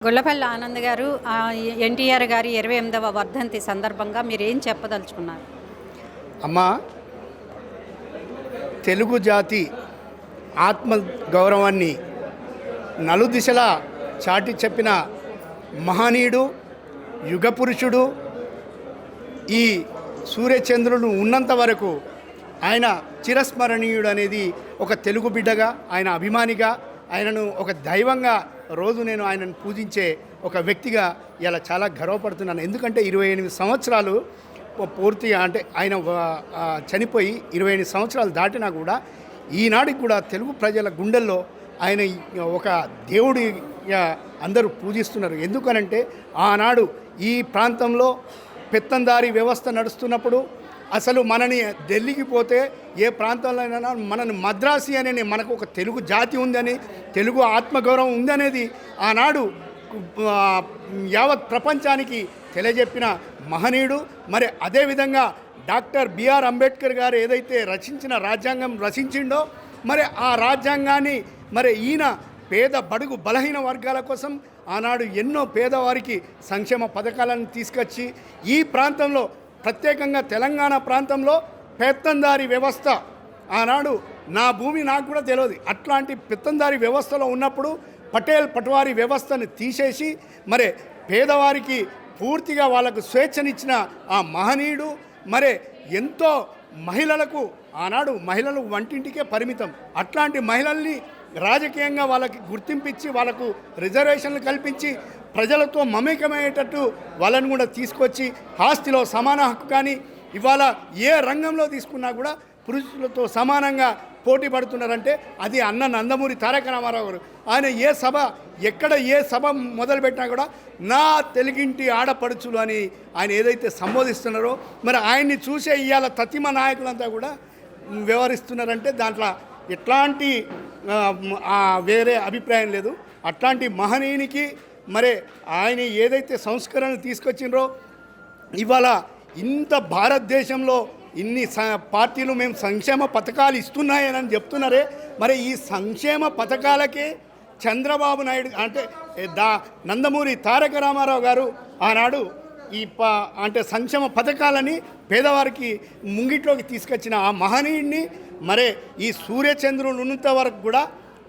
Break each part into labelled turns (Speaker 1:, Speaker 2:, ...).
Speaker 1: గొల్లపల్లి ఆనంద్ గారు ఎన్టీఆర్ గారి 28వ వర్ధంతి సందర్భంగా మీరేం చెప్పదలుచుకున్నారు?
Speaker 2: అమ్మ, తెలుగు జాతి ఆత్మ గౌరవాన్ని నలుదిశలా చాటి చెప్పిన మహనీయుడు, యుగపురుషుడు. ఈ సూర్యచంద్రులు ఉన్నంత వరకు ఆయన చిరస్మరణీయుడు అనేది ఒక తెలుగు బిడ్డగా, ఆయన అభిమానిగా, ఆయనను ఒక దైవంగా రోజు నేను ఆయనను పూజించే ఒక వ్యక్తిగా ఇలా చాలా గర్వపడుతున్నాను. ఎందుకంటే 28 సంవత్సరాలు పూర్తిగా, అంటే ఆయన చనిపోయి 28 సంవత్సరాలు దాటినా కూడా ఈనాటికి కూడా తెలుగు ప్రజల గుండెల్లో ఆయన ఒక దేవుడిగా అందరూ పూజిస్తున్నారు. ఎందుకనంటే ఆనాడు ఈ ప్రాంతంలో పెత్తందారీ వ్యవస్థ నడుస్తున్నప్పుడు అసలు మనని ఢిల్లీకి పోతే ఏ ప్రాంతంలోనైనా మనని మద్రాసి అనే మనకు ఒక తెలుగు జాతి ఉందని, తెలుగు ఆత్మగౌరవం ఉందనేది ఆనాడు యావత్ ప్రపంచానికి తెలియజెప్పిన మహనీయుడు. మరి అదేవిధంగా డాక్టర్ బిఆర్ అంబేద్కర్ గారు ఏదైతే రాజ్యాంగం రచించిండో, మరి ఆ రాజ్యాంగాన్ని మరి ఈయన పేద బడుగు బలహీన వర్గాల కోసం ఆనాడు ఎన్నో పేదవారికి సంక్షేమ పథకాలను తీసుకొచ్చి ఈ ప్రాంతంలో, ప్రత్యేకంగా తెలంగాణ ప్రాంతంలో పెత్తందారీ వ్యవస్థ ఆనాడు నా భూమి నాకు కూడా తెలియదు, అట్లాంటి పెత్తందారీ వ్యవస్థలో ఉన్నప్పుడు పట్వారీ వ్యవస్థను తీసేసి మరి పేదవారికి పూర్తిగా వాళ్ళకు స్వేచ్ఛనిచ్చిన ఆ మహనీయుడు. మరి ఎంతో మహిళలకు ఆనాడు మహిళలు వంటింటికే పరిమితం, అట్లాంటి మహిళల్ని రాజకీయంగా వాళ్ళకి గుర్తింపించి వాళ్ళకు రిజర్వేషన్లు కల్పించి ప్రజలతో మమేకమయ్యేటట్టు వాళ్ళని కూడా తీసుకొచ్చి ఆస్తిలో సమాన హక్కు కానీ ఇవాళ ఏ రంగంలో తీసుకున్నా కూడా పురుషులతో సమానంగా పోటీ పడుతున్నారంటే అది అన్న నందమూరి తారక రామారావు గారు. ఆయన ఎక్కడ ఏ సభ మొదలుపెట్టినా కూడా నా తెలుగింటి ఆడపడుచులు అని ఆయన ఏదైతే సంబోధిస్తున్నారో, మరి ఆయన్ని చూసే ఇవాళ తతిమ నాయకులంతా కూడా వ్యవహరిస్తున్నారంటే దాంట్లో ఎట్లాంటి వేరే అభిప్రాయం లేదు. అట్లాంటి మహనీయునికి మరి ఆయన ఏదైతే సంస్కరణలు తీసుకొచ్చినరో, ఇవాళ ఇంత భారతదేశంలో ఇన్ని పార్టీలు మేము సంక్షేమ పథకాలు ఇస్తున్నాయని చెప్తున్నారే, మరి ఈ సంక్షేమ పథకాలకే చంద్రబాబు నాయుడు అంటే నందమూరి తారక రామారావు గారు ఆనాడు అంటే సంక్షేమ పథకాలని పేదవారికి ముంగిట్లోకి తీసుకొచ్చిన ఆ మహనీయుడిని మరి ఈ సూర్యచంద్రులు ఉన్నంత వరకు కూడా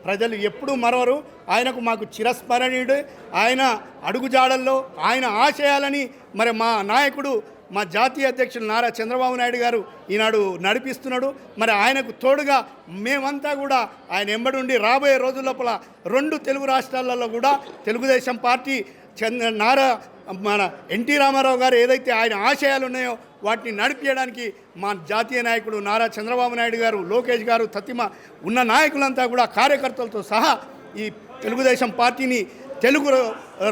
Speaker 2: ప్రజలు ఎప్పుడూ మరవరు. ఆయనకు మాకు చిరస్మరణీయుడు. ఆయన అడుగుజాడల్లో ఆయన ఆశయాలని మరి మా నాయకుడు, మా జాతీయ అధ్యక్షులు నారా చంద్రబాబు నాయుడు గారు ఈనాడు నడిపిస్తున్నాడు. మరి ఆయనకు తోడుగా మేమంతా కూడా ఆయన ఎంబడి రాబోయే రోజుల లోపల 2 తెలుగు రాష్ట్రాలలో కూడా తెలుగుదేశం పార్టీ మన ఎన్టీ రామారావు గారు ఏదైతే ఆయన ఆశయాలు ఉన్నాయో వాటిని నడిపించడానికి మా జాతీయ నాయకుడు నారా చంద్రబాబు నాయుడు గారు, లోకేష్ గారు, తతిమ ఉన్న నాయకులంతా కూడా కార్యకర్తలతో సహా ఈ తెలుగుదేశం పార్టీని తెలుగు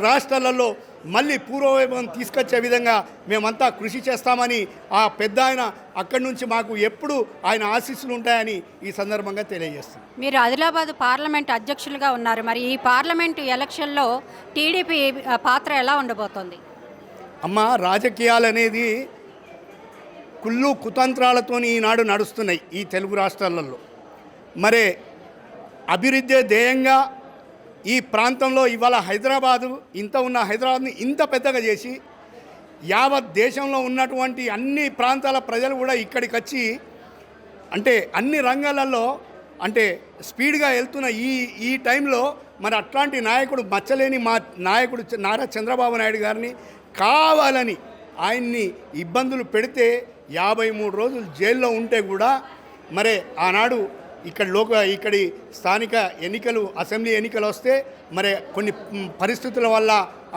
Speaker 2: రాష్ట్రాలలో మళ్ళీ పూర్వవైభవం తీసుకొచ్చే విధంగా మేమంతా కృషి చేస్తామని ఆ పెద్ద ఆయన అక్కడి నుంచి మాకు ఎప్పుడు ఆయన ఆశీస్సులు ఉంటాయని ఈ సందర్భంగా తెలియజేస్తాం.
Speaker 1: మీరు ఆదిలాబాద్ పార్లమెంట్ అధ్యక్షులుగా ఉన్నారు. మరి ఈ పార్లమెంటు ఎలక్షన్లో టీడీపీ పాత్ర ఎలా ఉండబోతోంది?
Speaker 2: అమ్మ, రాజకీయాలు అనేది కుళ్ళు కుతంత్రాలతో ఈనాడు నడుస్తున్నాయి ఈ తెలుగు రాష్ట్రాలలో. మరి అభివృద్ధి ధ్యేయంగా ఈ ప్రాంతంలో ఇవాళ హైదరాబాద్ని ఇంత పెద్దగా చేసి యావత్ దేశంలో ఉన్నటువంటి అన్ని ప్రాంతాల ప్రజలు కూడా ఇక్కడికి వచ్చి అంటే అన్ని రంగాలలో అంటే స్పీడ్గా వెళ్తున్న ఈ టైంలో మరి అట్లాంటి నాయకుడు, మచ్చలేని మా నాయకుడు నారా చంద్రబాబు నాయుడు గారిని కావాలని ఆయన్ని ఇబ్బందులు పెడితే 53 రోజులు జైల్లో ఉంటే కూడా మరి ఆనాడు ఇక్కడి స్థానిక ఎన్నికలు, అసెంబ్లీ ఎన్నికలు వస్తే మరి కొన్ని పరిస్థితుల వల్ల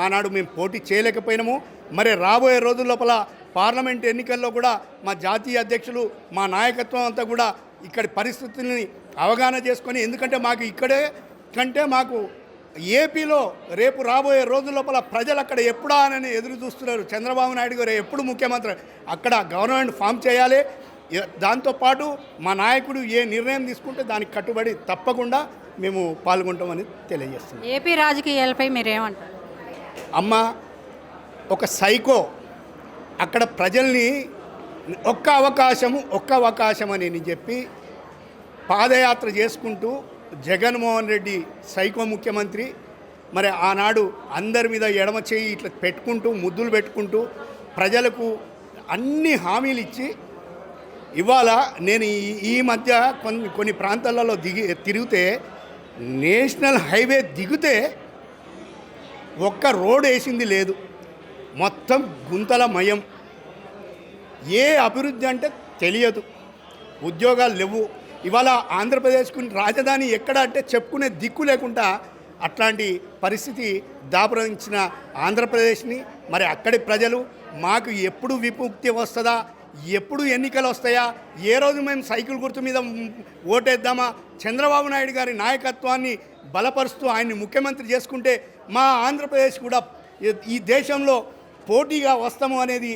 Speaker 2: ఆనాడు మేము పోటీ చేయలేకపోయినాము. మరి రాబోయే రోజుల లోపల పార్లమెంట్ ఎన్నికల్లో కూడా మా జాతీయ అధ్యక్షులు, మా నాయకత్వం అంతా కూడా ఇక్కడి పరిస్థితుల్ని అవగాహన చేసుకొని, ఎందుకంటే మాకు ఇక్కడే కంటే మాకు ఏపీలో రేపు రాబోయే రోజుల లోపల ప్రజలు అక్కడ ఎప్పుడా అని ఎదురు చూస్తున్నారు. చంద్రబాబు నాయుడు గారు ఎప్పుడు ముఖ్యమంత్రి, అక్కడ గవర్నమెంట్ ఫామ్ చేయాలి. దాంతోపాటు మా నాయకుడు ఏ నిర్ణయం తీసుకుంటే దానికి కట్టుబడి తప్పకుండా మేము పాల్గొంటామని తెలియజేస్తున్నాం.
Speaker 1: ఏపీ రాజకీయాలపై మీరేమంటారు?
Speaker 2: అమ్మ, ఒక సైకో అక్కడ ప్రజల్ని ఒక్క అవకాశం అని చెప్పి పాదయాత్ర చేసుకుంటూ జగన్మోహన్ రెడ్డి సైకో ముఖ్యమంత్రి మరి ఆనాడు అందరి మీద ఎడమ చేయి ఇట్లా పెట్టుకుంటూ ముద్దులు పెట్టుకుంటూ ప్రజలకు అన్ని హామీలు ఇచ్చి ఇవాళ నేను ఈ మధ్య కొన్ని ప్రాంతాలలో తిరిగితే నేషనల్ హైవే దిగితే ఒక్క రోడ్ వేసింది లేదు, మొత్తం గుంతలమయం. ఏ అభివృద్ధి అంటే తెలియదు, ఉద్యోగాలు లేవు. ఇవాళ ఆంధ్రప్రదేశ్కు రాజధాని ఎక్కడ అంటే చెప్పుకునే దిక్కు లేకుండా అట్లాంటి పరిస్థితి దాపురించిన ఆంధ్రప్రదేశ్ని మరి అక్కడి ప్రజలు మాకు ఎప్పుడు విముక్తి వస్తుందా, ఎప్పుడు ఎన్నికలు వస్తాయా, ఏ రోజు మేము సైకిల్ గుర్తు మీద ఓటేద్దామా, చంద్రబాబు నాయుడు గారి నాయకత్వాన్ని బలపరుస్తూ ఆయన్ని ముఖ్యమంత్రి చేసుకుంటే మా ఆంధ్రప్రదేశ్ కూడా ఈ దేశంలో పోటీగా వస్తాము అనేది,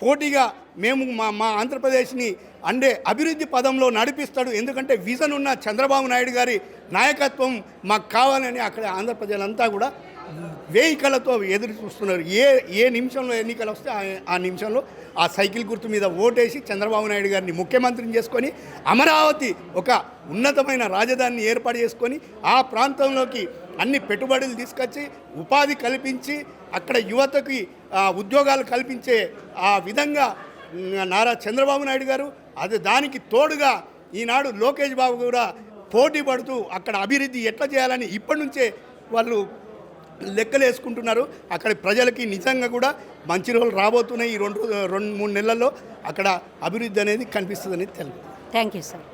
Speaker 2: పోటీగా మేము మా ఆంధ్రప్రదేశ్ని అంటే అభివృద్ధి పదంలో నడిపిస్తాడు. ఎందుకంటే విజన్ ఉన్న చంద్రబాబు నాయుడు గారి నాయకత్వం మాకు కావాలని అక్కడ ఆంధ్ర ప్రజలంతా కూడా వేయికలతో ఎదురు చూస్తున్నారు. ఏ నిమిషంలో ఎన్నికలు వస్తే ఆ నిమిషంలో ఆ సైకిల్ గుర్తు మీద ఓటేసి చంద్రబాబు నాయుడు గారిని ముఖ్యమంత్రిని చేసుకొని అమరావతి ఒక ఉన్నతమైన రాజధానిని ఏర్పాటు చేసుకొని ఆ ప్రాంతంలోకి అన్ని పెట్టుబడులు తీసుకొచ్చి ఉపాధి కల్పించి అక్కడ యువతకి ఉద్యోగాలు కల్పించే ఆ విధంగా నారా చంద్రబాబు నాయుడు గారు, అది దానికి తోడుగా ఈనాడు లోకేష్ బాబు కూడా పోటీ పడుతూ అక్కడ అభివృద్ధి ఎట్లా చేయాలని ఇప్పటి నుంచే వాళ్ళు లెక్కలు వేసుకుంటున్నారు. అక్కడ ప్రజలకి నిజంగా కూడా మంచి రోజులు రాబోతున్నాయి. ఈ రెండు మూడు నెలల్లో అక్కడ అభివృద్ధి అనేది కనిపిస్తుందని తెలుసు.
Speaker 1: Thank you sir.